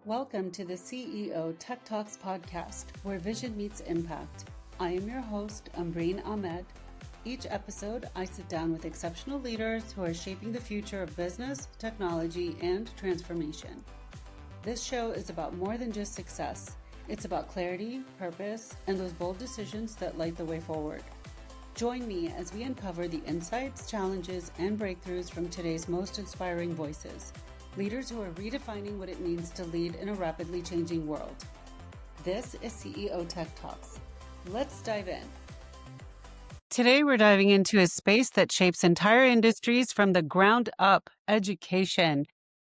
Welcome to the CEO Tech Talks podcast, where vision meets impact. I am your host, Ambreen Ahmed. Each episode, I sit down with exceptional leaders who are shaping the future of business, technology, and transformation. This show is about more than just success. It's about clarity, purpose, and those bold decisions that light the way forward. Join me as we uncover the insights, challenges, and breakthroughs from today's most inspiring voices. Leaders who are redefining what it means to lead in a rapidly changing world. This is CEO Tech Talks. Let's dive in. Today, we're diving into a space that shapes entire industries from the ground up: education.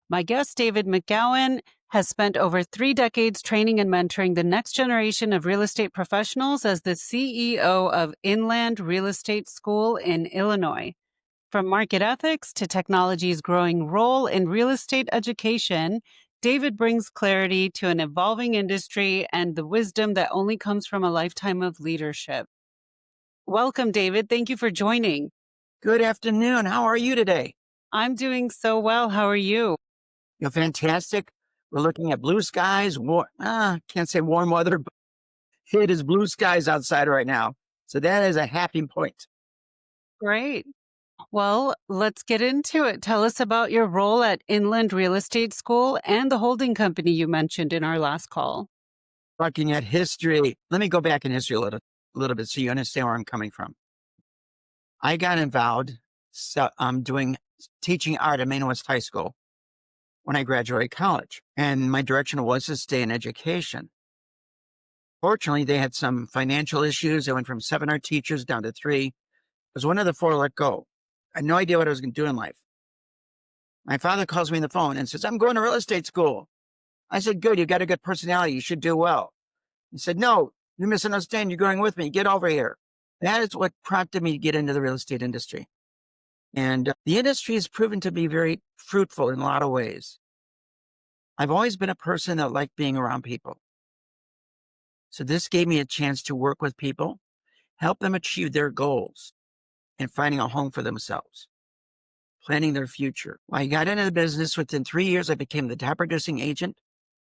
My guest, David McGowan, has spent over 3 decades training and mentoring the next generation of real estate professionals as the CEO of Inland Real Estate School in Illinois. From market ethics to technology's growing role in real estate education, David brings clarity to an evolving industry and the wisdom that only comes from a lifetime of leadership. Welcome, David. Thank you for joining. Good afternoon. How are you today? I'm doing so well. How are you? You're fantastic. We're looking at blue skies. Can't say warm weather, but it is blue skies outside right now. So that is a happy point. Great. Well, let's get into it. Tell us about your role at Inland Real Estate School and the holding company you mentioned in our last call. Looking at history. Let me go back in history a little bit so you understand where I'm coming from. I got involved doing teaching art at Maine West High School when I graduated college. And my direction was to stay in education. Fortunately, they had some financial issues. They went from 7 art teachers down to 3. I was one of the 4 let go. I had no idea what I was going to do in life. My father calls me on the phone and says, "I'm going to real estate school." I said, "Good, you got a good personality. You should do well." He said, "No, you misunderstand. You're going with me. Get over here." That is what prompted me to get into the real estate industry. And the industry has proven to be very fruitful in a lot of ways. I've always been a person that liked being around people. So this gave me a chance to work with people, help them achieve their goals, and finding a home for themselves, planning their future. When I got into the business, within 3 years, I became the top producing agent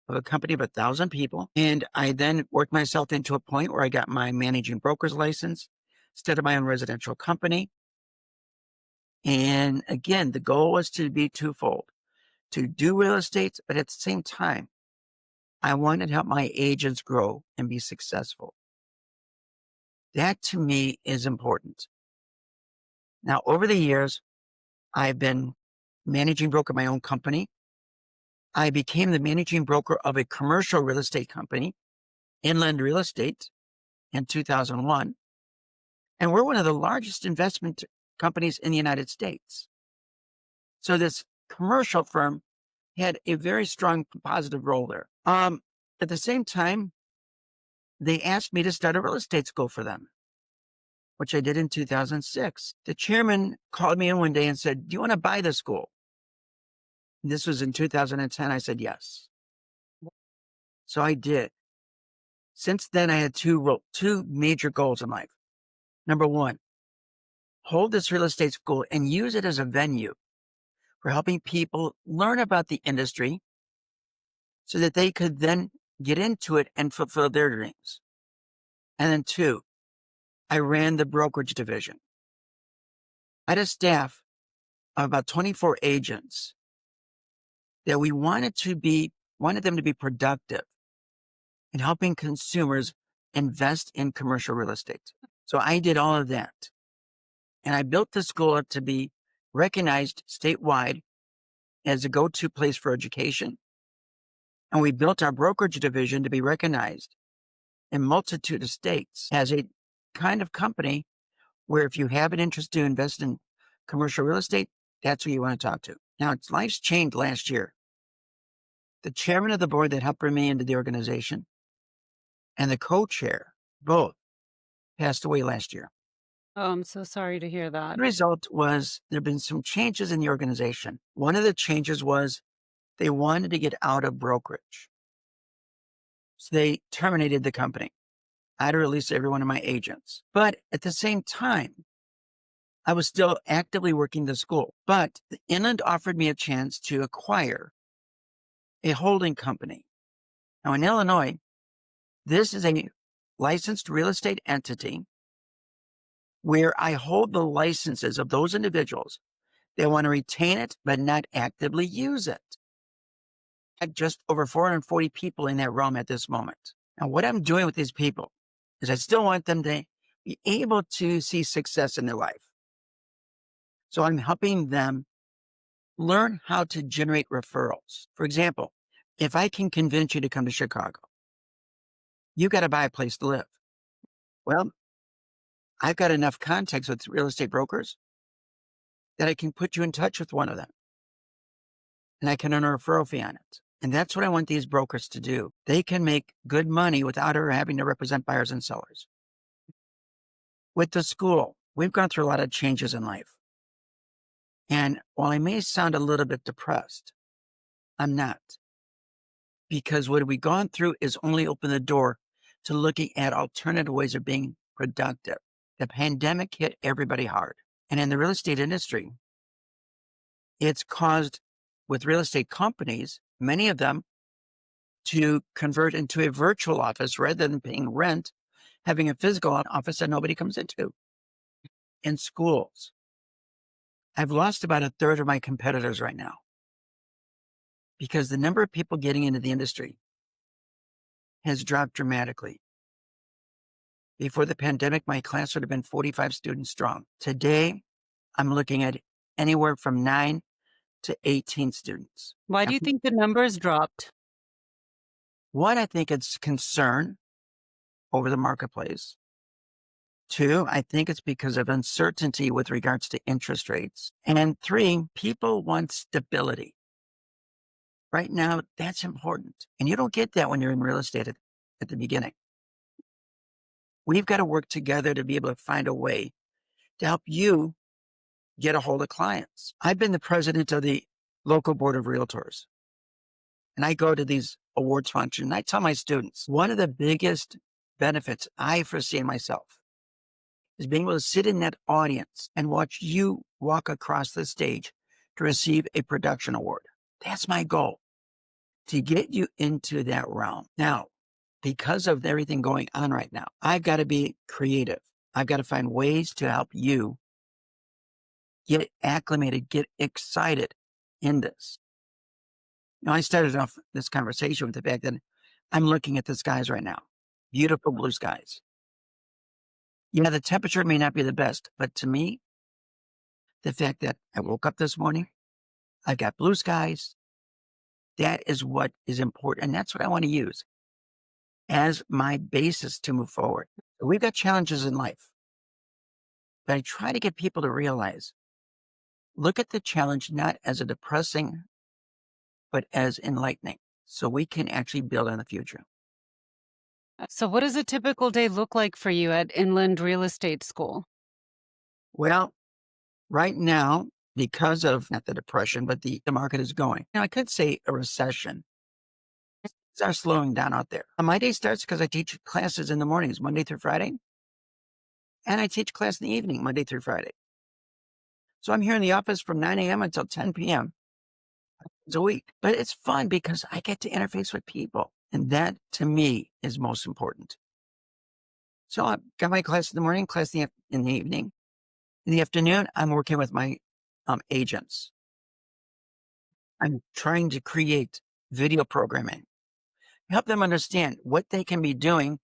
of a company of 1,000 people. And I then worked myself into a point where I got my managing broker's license instead of my own residential company. And again, the goal was to be twofold: to do real estate, but at the same time, I wanted to help my agents grow and be successful. That to me is important. Now, over the years, I've been managing broker of my own company. I became the managing broker of a commercial real estate company, Inland Real Estate, in 2001. And we're one of the largest investment companies in the United States. So this commercial firm had a very strong positive role there. At the same time, they asked me to start a real estate school for them, which I did in 2006. The chairman called me in one day and said, "Do you want to buy the school?" This was in 2010. I said, yes. So I did. Since then, I had two major goals in life. Number one, hold this real estate school and use it as a venue for helping people learn about the industry so that they could then get into it and fulfill their dreams. And then 2, I ran the brokerage division. I had a staff of about 24 agents that we wanted them to be productive in helping consumers invest in commercial real estate. So I did all of that. And I built the school up to be recognized statewide as a go-to place for education. And we built our brokerage division to be recognized in a multitude of states as a kind of company where if you have an interest to invest in commercial real estate, that's who you want to talk to. Now, life's changed last year. The chairman of the board that helped bring me into the organization and the co-chair both passed away last year. Oh, I'm so sorry to hear that. The result was there have been some changes in the organization. One of the changes was they wanted to get out of brokerage. So they terminated the company. I had to release every one of my agents. But at the same time, I was still actively working the school. But the Inland offered me a chance to acquire a holding company Now, in Illinois, this is a licensed real estate entity where I hold the licenses of those individuals that want to retain it but not actively use it. I have just over 440 people in that realm at this moment. Now, what I'm doing with these people is I still want them to be able to see success in their life. So I'm helping them learn how to generate referrals. For example, if I can convince you to come to Chicago, you got to buy a place to live. Well, I've got enough contacts with real estate brokers that I can put you in touch with one of them and I can earn a referral fee on it. And that's what I want these brokers to do. They can make good money without her having to represent buyers and sellers. With the school, we've gone through a lot of changes in life. And while I may sound a little bit depressed, I'm not. Because what we've gone through is only opened the door to looking at alternative ways of being productive. The pandemic hit everybody hard. And in the real estate industry, it's caused, with real estate companies, many of them, to convert into a virtual office rather than paying rent, having a physical office that nobody comes into. In schools, I've lost about a third of my competitors right now because the number of people getting into the industry has dropped dramatically. Before the pandemic, my class would have been 45 students strong. Today, I'm looking at anywhere from 9 to 18 students. Why do you think the numbers dropped? One, I think it's concern over the marketplace. Two, I think it's because of uncertainty with regards to interest rates. And three, people want stability. Right now, that's important. And you don't get that when you're in real estate at the beginning. We've got to work together to be able to find a way to help you get a hold of clients. I've been the president of the local board of realtors. And I go to these awards functions. And I tell my students, one of the biggest benefits I foresee in myself is being able to sit in that audience and watch you walk across the stage to receive a production award. That's my goal, to get you into that realm. Now, because of everything going on right now, I've got to be creative. I've got to find ways to help you get acclimated, get excited in this. You know, I started off this conversation with the fact that I'm looking at the skies right now, beautiful blue skies. Yeah, the temperature may not be the best, but to me, the fact that I woke up this morning, I've got blue skies, that is what is important. And that's what I want to use as my basis to move forward. We've got challenges in life, but I try to get people to realize, look at the challenge not as a depressing, but as enlightening, so we can actually build on the future. So what does a typical day look like for you at Inland Real Estate School? Well, right now, because of not the depression, but the market is going, I could say a recession. Things are slowing down out there. My day starts because I teach classes in the mornings, Monday through Friday. And I teach class in the evening, Monday through Friday. So I'm here in the office from 9 a.m. until 10 p.m. a week. But it's fun because I get to interface with people. And that, to me, is most important. So I've got my class in the morning, class in the evening. In the afternoon, I'm working with my agents. I'm trying to create video programming, help them understand what they can be doing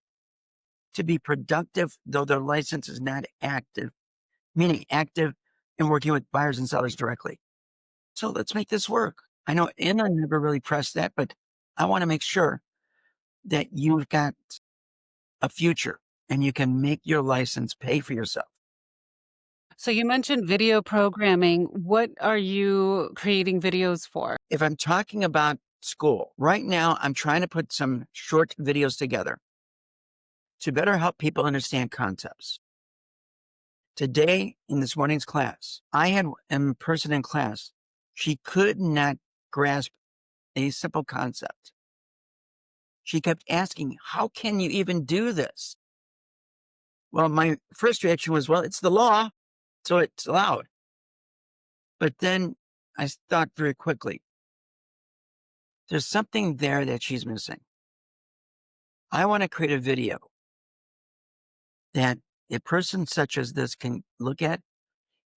to be productive, though their license is not active, meaning active in working with buyers and sellers directly. So let's make this work. I know Inland never really pressed that, but I want to make sure that you've got a future and you can make your license pay for yourself. So you mentioned video programming. What are you creating videos for? If I'm talking about school, right now, I'm trying to put some short videos together to better help people understand concepts. Today, in this morning's class, I had a person in class. She could not grasp a simple concept. She kept asking, how can you even do this? Well, my first reaction was, well, it's the law, so it's allowed. But then I thought very quickly, there's something there that she's missing. I want to create a video that a person such as this can look at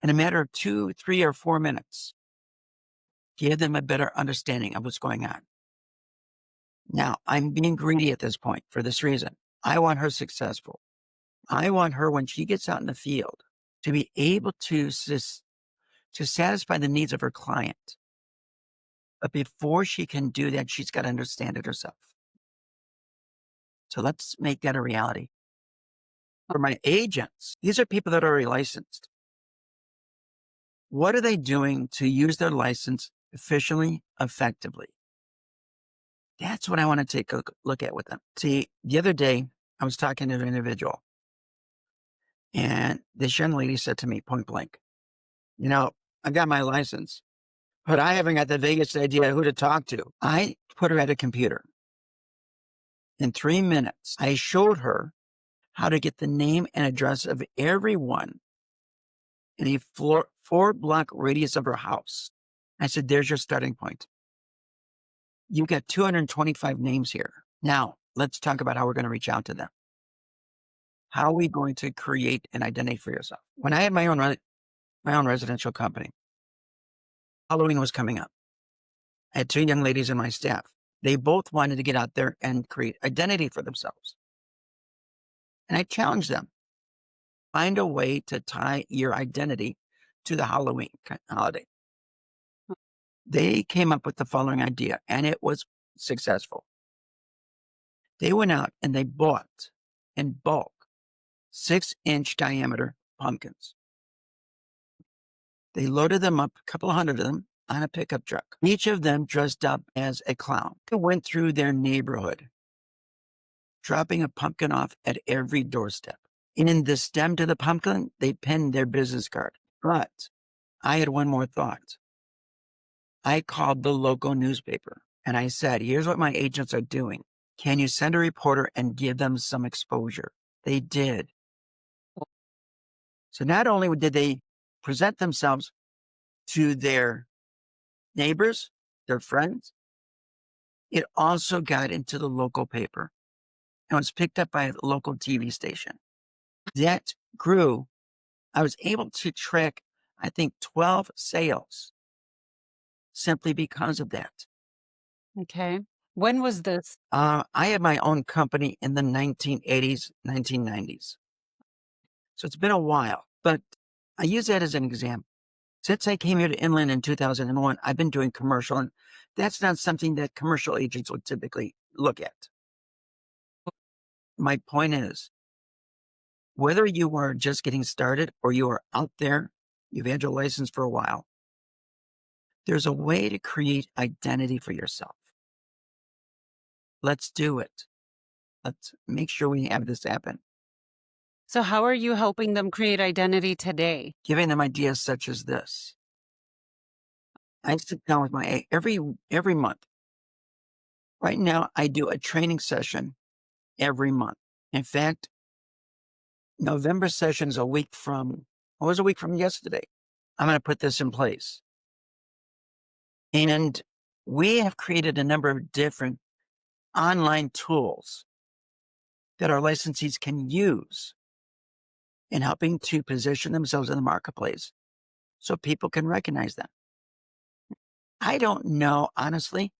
in a matter of 2, 3, or 4 minutes, give them a better understanding of what's going on. Now, I'm being greedy at this point for this reason. I want her successful. I want her, when she gets out in the field, to be able to satisfy the needs of her client. But before she can do that, she's got to understand it herself. So let's make that a reality. For my agents, these are people that are already licensed. What are they doing to use their license efficiently, effectively? That's what I want to take a look at with them. See, the other day, I was talking to an individual, and this young lady said to me point blank, I got my license, but I haven't got the vaguest idea who to talk to. I put her at a computer. In 3 minutes, I showed her how to get the name and address of everyone in a 4-block radius of her house. I said, there's your starting point. You've got 225 names here. Now, let's talk about how we're going to reach out to them. How are we going to create an identity for yourself? When I had my own residential company, Halloween was coming up. I had 2 young ladies in my staff. They both wanted to get out there and create identity for themselves. And I challenged them. Find a way to tie your identity to the Halloween holiday. They came up with the following idea, and it was successful. They went out and they bought in bulk 6-inch diameter pumpkins. They loaded them up, a couple of hundred of them, on a pickup truck. Each of them dressed up as a clown. They went through their neighborhood, dropping a pumpkin off at every doorstep. In the stem to the pumpkin, they pinned their business card. But I had one more thought. I called the local newspaper and I said, here's what my agents are doing. Can you send a reporter and give them some exposure? They did. So not only did they present themselves to their neighbors, their friends, it also got into the local paper and was picked up by a local TV station. That grew. I was able to track, I think, 12 sales simply because of that. Okay. When was this? I had my own company in the 1980s, 1990s. So it's been a while, but I use that as an example. Since I came here to Inland in 2001, I've been doing commercial, and that's not something that commercial agents would typically look at. My point is, whether you are just getting started or you are out there, you've had your license for a while, there's a way to create identity for yourself. Let's do it. Let's make sure we have this happen. So how are you helping them create identity today? Giving them ideas such as this. I sit down with my every month. Right now, I do a training session every month. In fact, November session is a week from yesterday. I'm going to put this in place. And we have created a number of different online tools that our licensees can use in helping to position themselves in the marketplace so people can recognize them. I don't know, honestly,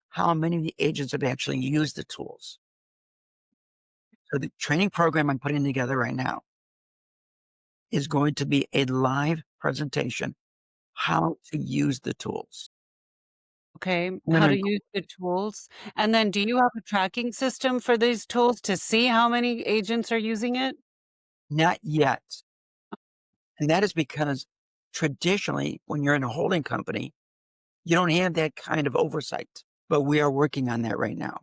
how many of the agents have actually used the tools. So the training program I'm putting together right now is going to be a live presentation, how to use the tools. Okay. No, How no, to no, use the tools. And then do you have a tracking system for these tools to see how many agents are using it? not yet. And that is because traditionally, when you're in a holding company, you don't have that kind of oversight. But we are working on that right now.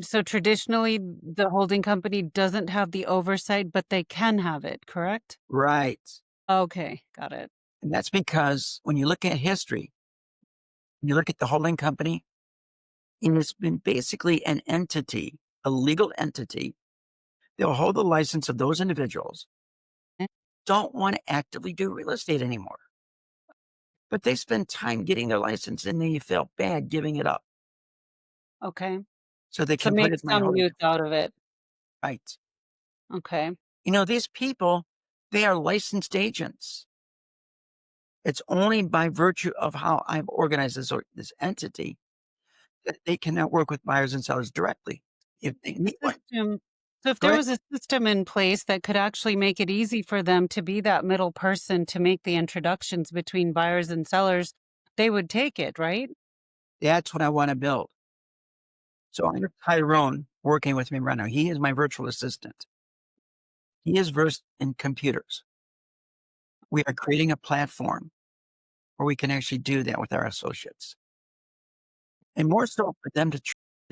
So traditionally, the holding company doesn't have the oversight, but they can have it, correct? Right. Okay, got it. And that's because when you look at history, you look at the holding company, and it's been basically an entity, a legal entity. They'll hold the license of those individuals, don't want to actively do real estate anymore. But they spend time getting their license and then you feel bad giving it up. Okay. so they To can put make it in my some home. use out of it. Right. Okay. These people, they are licensed agents. It's only by virtue of how I've organized this entity that they cannot work with buyers and sellers directly if they A need one. system so if Go there ahead. was a system in place that could actually make it easy for them to be that middle person to make the introductions between buyers and sellers, they would take it, right? That's what I want to build. So I have Tyrone working with me right now. He is my virtual assistant. He is versed in computers. We are creating a platform where we can actually do that with our associates. And more so for them to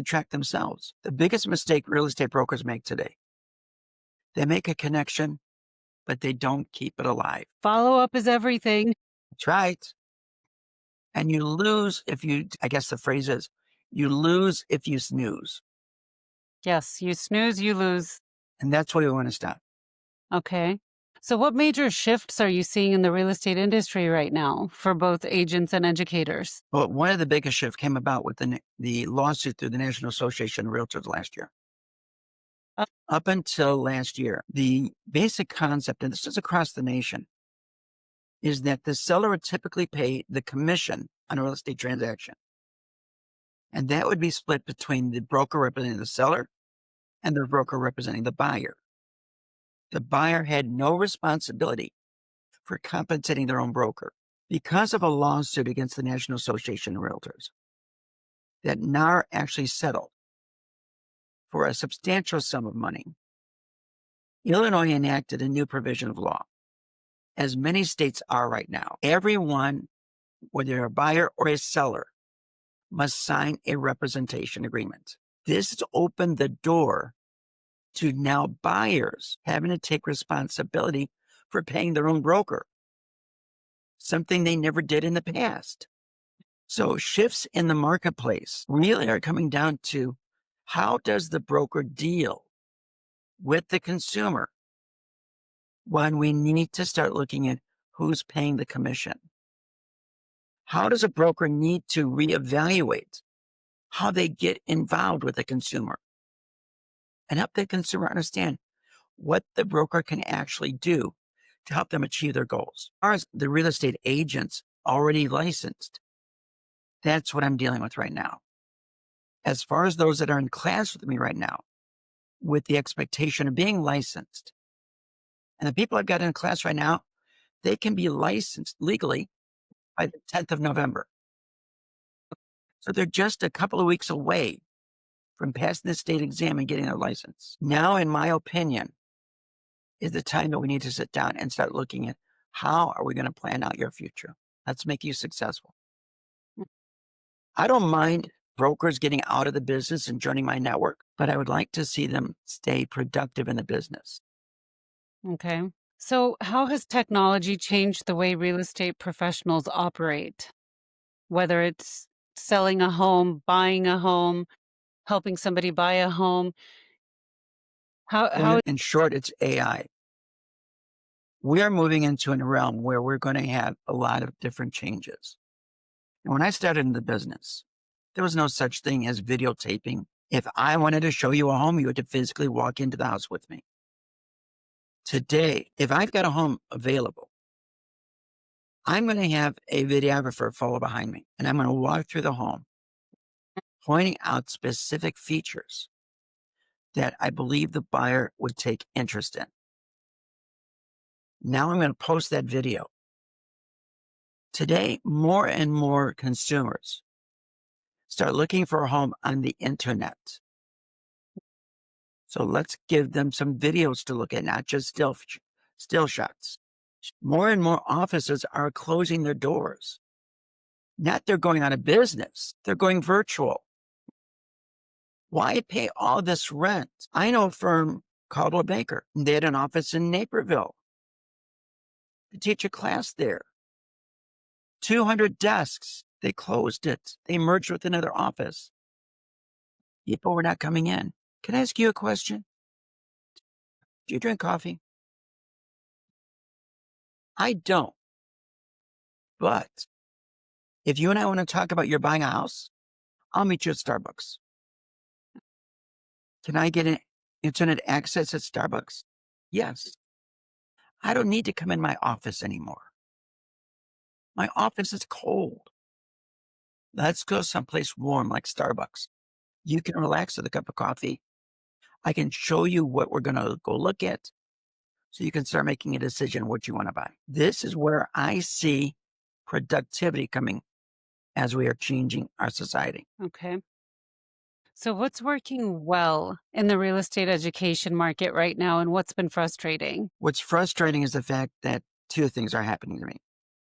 track themselves. The biggest mistake real estate brokers make today, they make a connection, but they don't keep it alive. Follow-up is everything. That's right. And you lose if you, I guess the phrase is, you lose if you snooze. Yes, you snooze, you lose. And that's what we want to stop. Okay. So what major shifts are you seeing in the real estate industry right now for both agents and educators? Well, one of the biggest shifts came about with the lawsuit through the National Association of Realtors last year. Uh, Up until last year, the basic concept, and this is across the nation, is that the seller would typically pay the commission on a real estate transaction. And that would be split between the broker representing the seller and the broker representing the buyer. The buyer had no responsibility for compensating their own broker. Because of a lawsuit against the National Association of Realtors that NAR actually settled for a substantial sum of money, Illinois enacted a new provision of law, as many states are right now. Everyone, whether you're a buyer or a seller, must sign a representation agreement. This has opened the door to now buyers having to take responsibility for paying their own broker, something they never did in the past. So shifts in the marketplace really are coming down to how does the broker deal with the consumer when we need to start looking at who's paying the commission? How does a broker need to reevaluate how they get involved with the consumer and help the consumer understand what the broker can actually do to help them achieve their goals? As far as the real estate agents already licensed, that's what I'm dealing with right now. As far as those that are in class with me right now, with the expectation of being licensed, and the people I've got in class right now, they can be licensed legally by the 10th of November. So they're just a couple of weeks away from passing the state exam and getting their license. Now, in my opinion, is the time that we need to sit down and start looking at how are we going to plan out your future? Let's make you successful. I don't mind brokers getting out of the business and joining my network, but I would like to see them stay productive in the business. Okay. So how has technology changed the way real estate professionals operate? Whether it's selling a home, buying a home, helping somebody buy a home. How In short, it's AI. We are moving into a realm where we're going to have a lot of different changes. And when I started in the business, there was no such thing as videotaping. If I wanted to show you a home, you had to physically walk into the house with me. Today, if I've got a home available, I'm going to have a videographer follow behind me, and I'm going to walk through the home, pointing out specific features that I believe the buyer would take interest in. Now I'm going to post that video. Today, more and more consumers start looking for a home on the internet. So let's give them some videos to look at, not just still shots. More and more offices are closing their doors. Not they're going out of business, they're going virtual. Why pay all this rent? I know a firm called Baker. They had an office in Naperville to teach a class there. 200 desks. They closed it. They merged with another office. People were not coming in. Can I ask you a question? Do you drink coffee? I don't. But if you and I want to talk about you're buying a house, I'll meet you at Starbucks. Can I get an internet access at Starbucks? Yes. I don't need to come in my office anymore. My office is cold. Let's go someplace warm like Starbucks. You can relax with a cup of coffee. I can show you what we're going to go look at so you can start making a decision what you want to buy. This is where I see productivity coming as we are changing our society. Okay. So, what's working well in the real estate education market right now, and what's been frustrating? What's frustrating is the fact that two things are happening to me.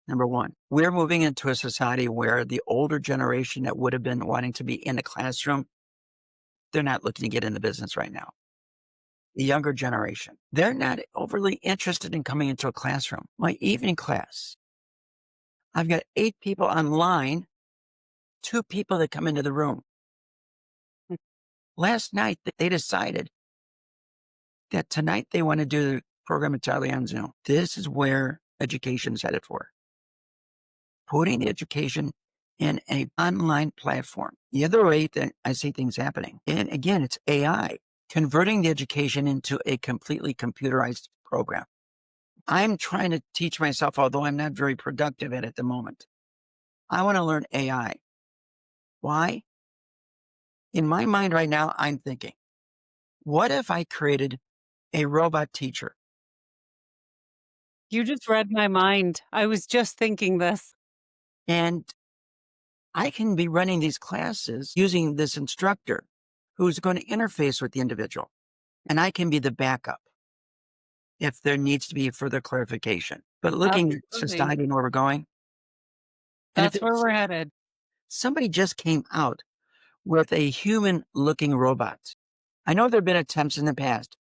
Number one, we're moving into a society where the older generation that would have been wanting to be in the classroom, they're not looking to get in the business right now. The younger generation, they're not overly interested in coming into a classroom. My evening class, I've got 8 people online, 2 people that come into the room. Last night, they decided that tonight they want to do the program entirely on Zoom. This is where education is headed for. Putting education in an online platform. The other way that I see things happening, and again, it's AI, converting the education into a completely computerized program. I'm trying to teach myself, although I'm not very productive at the moment. I want to learn AI. Why? In my mind right now, I'm thinking, what if I created a robot teacher? You just read my mind. I was just thinking this. And I can be running these classes using this instructor who's going to interface with the individual. And I can be the backup if there needs to be further clarification. But looking at Absolutely. society and where we're going, and if That's where it's, we're headed. somebody just came out with a human looking robot. I know there have been attempts in the past,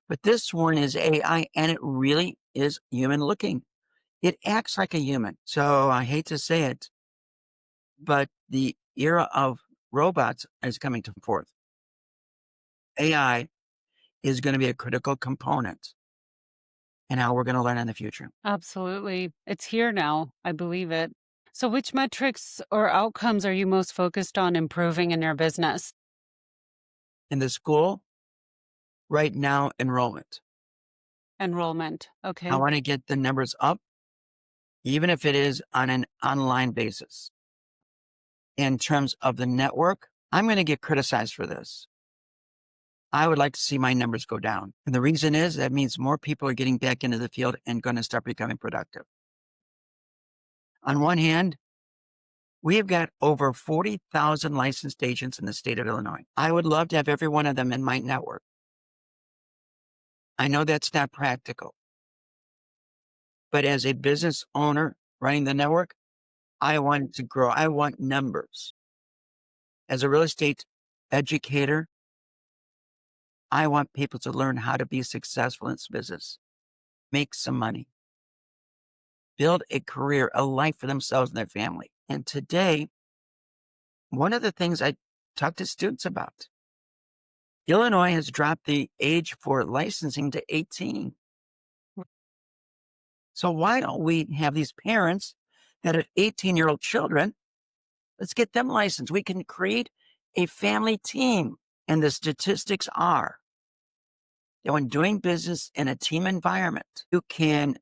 but this one is AI and it really is human looking. It acts like a human. So I hate to say it, but the era of robots is coming to forth. AI is going to be a critical component in how we're going to learn in the future. Absolutely. It's here now. I believe it. So, which metrics or outcomes are you most focused on improving in your business? In the school, right now, enrollment. Enrollment. I Okay. want to get the numbers up, even if it is on an online basis. In terms of the network, I'm going to get criticized for this. I would like to see my numbers go down. And the reason is that means more people are getting back into the field and going to start becoming productive. On one hand, we have got over 40,000 licensed agents in the state of Illinois. I would love to have every one of them in my network. I know that's not practical, but as a business owner running the network, I want it to grow. I want numbers. As a real estate educator, I want people to learn how to be successful in this business, make some money, build a career, a life for themselves and their family. And today, one of the things I talk to students about, Illinois has dropped the age for licensing to 18. So why don't we have these parents that have 18-year-old children? Let's get them licensed. We can create a family team. And the statistics are that when doing business in a team environment, you can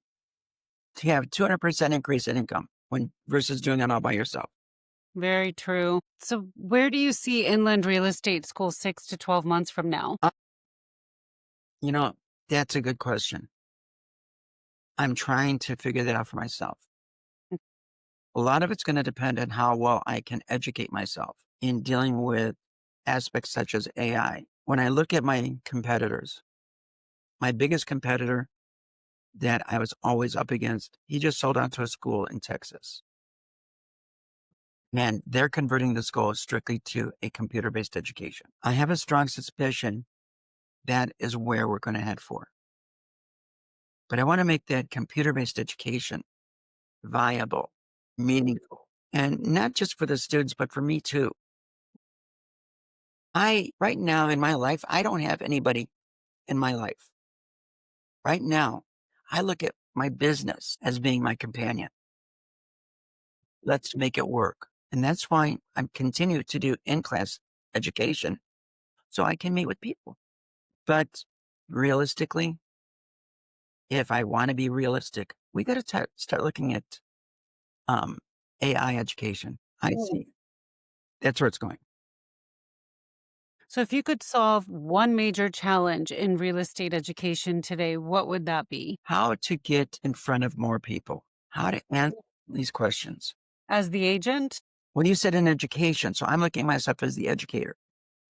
have 200% increase in income when versus doing it all by yourself. Very true. So, where do you see inland real estate school 6 to 12 months from now? Uh, You know, that's a good question. I'm trying to figure that out for myself. A lot of it's going to depend on how well I can educate myself in dealing with aspects such as AI. When I look at my competitors, my biggest competitor that I was always up against, he just sold out to a school in Texas. And they're converting the school strictly to a computer based education. I have a strong suspicion that is where we're going to head for. But I want to make that computer based education viable, meaningful, and not just for the students, but for me too. Right now in my life, I don't have anybody in my life. Right now, I look at my business as being my companion. Let's make it work. And that's why I'm continue to do in-class education, so I can meet with people. But realistically, if I want to be realistic, we got to start looking at um, AI education. I see that's where it's going. So, if you could solve one major challenge in real estate education today, what would that be? How to get in front of more people, how to answer these questions. As the agent? When you said in education, so I'm looking at myself as the educator,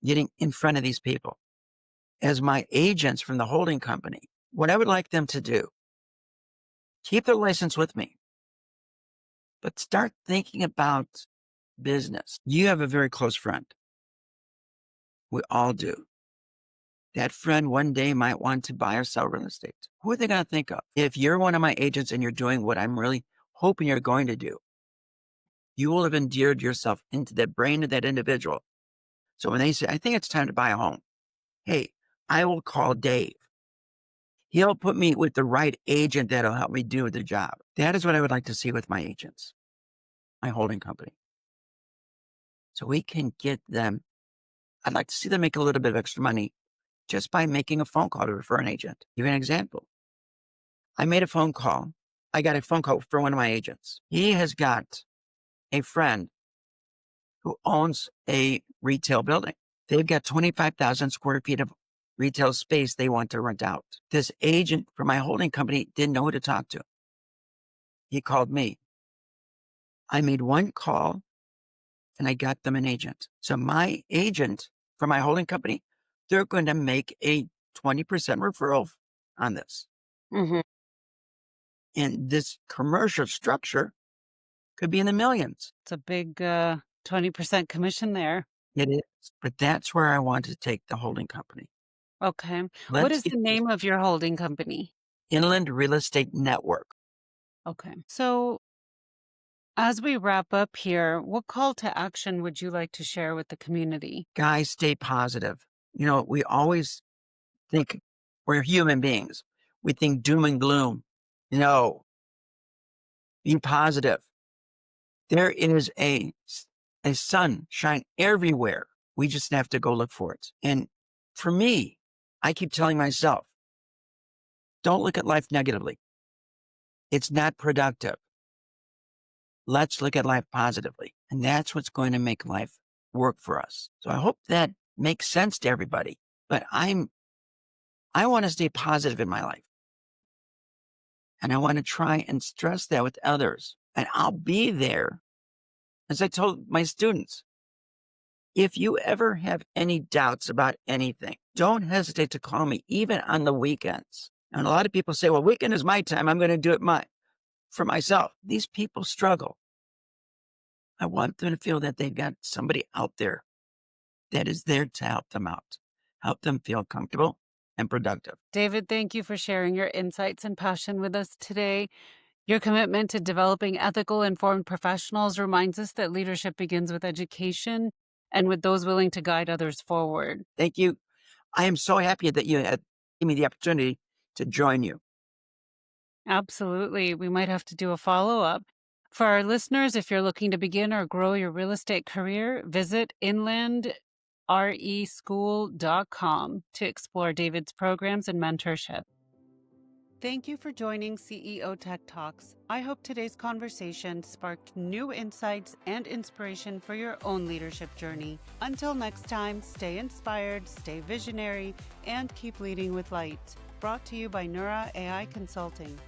getting in front of these people. As my agents from the holding company, what I would like them to do, keep their license with me, but start thinking about business. You have a very close friend. We all do. That friend one day might want to buy or sell real estate. Who are they going to think of? If you're one of my agents and you're doing what I'm really hoping you're going to do, you will have endeared yourself into the brain of that individual. So when they say, I think it's time to buy a home, hey, I will call Dave. He'll put me with the right agent that'll help me do the job. That is what I would like to see with my agents, my holding company. So we can get them, I'd like to see them make a little bit of extra money just by making a phone call to refer an agent. Give you an example. I made a phone call. I got a phone call from one of my agents. He has got a friend who owns a retail building. They've got 25,000 square feet of retail space they want to rent out. This agent from my holding company didn't know who to talk to. He called me. I made one call and I got them an agent. So my agent from my holding company, they're going to make a 20% referral on this. Mm-hmm. And this commercial structure could be in the millions. It's a big 20% commission there. It is. But that's where I want to take the holding company. Okay. What Let's is get the name of your holding company? Inland Real Estate Network. Okay. So, as we wrap up here, what call to action would you like to share with the community? Guys, stay positive. You know, we always think we're human beings. We think doom and gloom. No, be positive. There is a sunshine everywhere. We just have to go look for it. And for me, I keep telling myself, don't look at life negatively. It's not productive. Let's look at life positively. And that's what's going to make life work for us. So I hope that makes sense to everybody. But I want to stay positive in my life. And I want to try and stress that with others. And I'll be there. As I told my students, if you ever have any doubts about anything, don't hesitate to call me, even on the weekends. And a lot of people say, well, weekend is my time. I'm going to do it for myself. These people struggle. I want them to feel that they've got somebody out there that is there to help them out, help them feel comfortable and productive. David, thank you for sharing your insights and passion with us today. Your commitment to developing ethical, informed professionals reminds us that leadership begins with education and with those willing to guide others forward. Thank you. I am so happy that you had given me the opportunity to join you. Absolutely. We might have to do a follow-up. For our listeners, if you're looking to begin or grow your real estate career, visit inlandreschool.com to explore David's programs and mentorship. Thank you for joining CEO Tech Talks. I hope today's conversation sparked new insights and inspiration for your own leadership journey. Until next time, stay inspired, stay visionary, and keep leading with light. Brought to you by Neura AI Consulting.